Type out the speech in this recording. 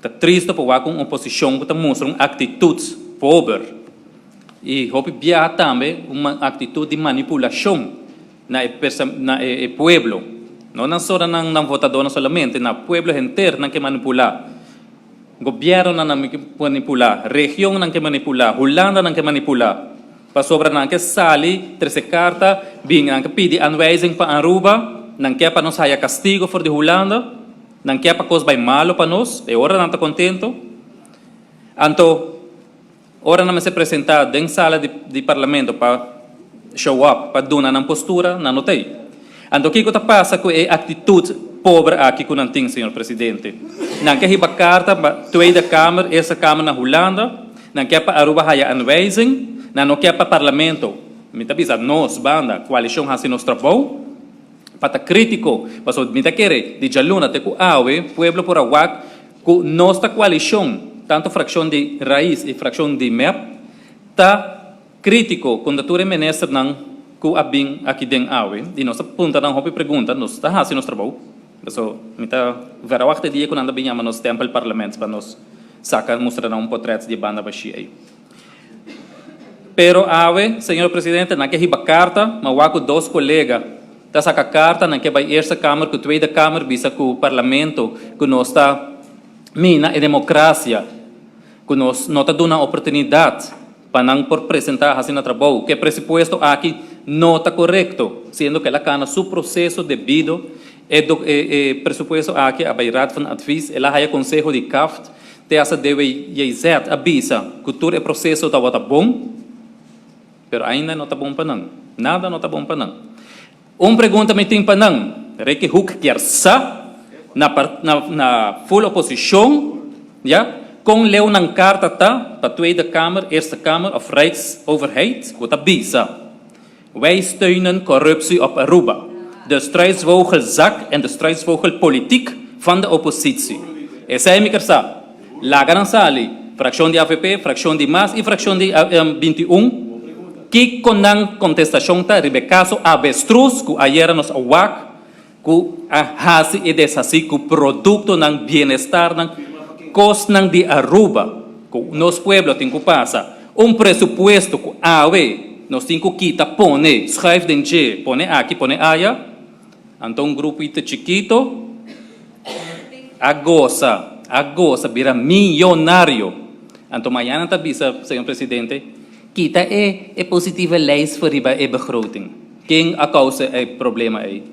Está triste por com uma oposição que mostra uma atitude pobre. E houve também uma atitude de manipulação na pueblo. Não só na votadora solamente, na pueblo inteiro não que manipular. Governo não que manipular, região não que manipular, Holanda não que manipular. Para sobra não que sali, terceira carta, bem não que pede anwijzing para Aruba, não quer para nós haya castigo for de Holanda, não quer para coisa vai malo para nós, e ora não está contento. Então, ora não se apresentar dentro da sala de parlamento para show up, para dar uma postura, não notei. Então, o que passa com a atitude pobre aqui que não tem, senhor presidente? Não quer ir a carta para a tweede Câmara, essa Câmara na Holanda, não quer para Aruba haya anwijzing, não quer para o parlamento. Me está dizendo, nós, banda, coalição, assim, nosso trabalho, para crítico, mas me está querendo, de jaluna, te com awe, pueblo por aguac, com nossa coalição, tanto fração de raiz e fração de MEP, está crítico, quando a ministra não com a bem aqui dentro awe, e nossa ponta não houve pergunta, nós está assim nosso trabalho. So, me está vera wakta dia quando anda bem ama nos tempo do parlamento para nós sacar mostrar um portrait de banda baixia aí. Pero awe, senhor presidente, não quer riba carta, mas waco dois colegas tá saca carta, não quer vai esta câmara, com a tweede câmara, visa que o parlamento, que nós está mina e democracia, que nós não está dando oportunidade para não por apresentar assim no trabalho, que o pressuposto aqui não está correto, sendo que ela cana seu processo devido e pressuposto aqui a Beirut van Advies, ela há conselho de CAFT, te essa deve dizer, avisa, que todo o processo está bom, mas ainda não está bom para não, nada não está bom para não. Uma pergunta me tem para não, que Hoek quer sa na full oposição, ja, com leu na carta tá para a Tweede Kamer, Eerste Kamer of Rijksoverheid, wat avisa. Wij steunen corruptie op Aruba, de strijdvogelzak en de strijdvogelpolitiek van de oppositie. E sai mi kersa, lagan sali, fracción de AVP, fracción de MAS e fracción de 21, que com a contestação tá ribe caso avestruz que ayer nos awak que a hasi e desasi que produto ng bienestar ng cost ng de Aruba que nos pueblo tem que passa presupuesto que awe nos tem que kita pone schrijf den G pone aqui pone aya então grupo ite chiquito agosa vira milionário então amanhã tá bisa senhor presidente kita é positiva leis voor die begroting. Quem a causa é problema aí?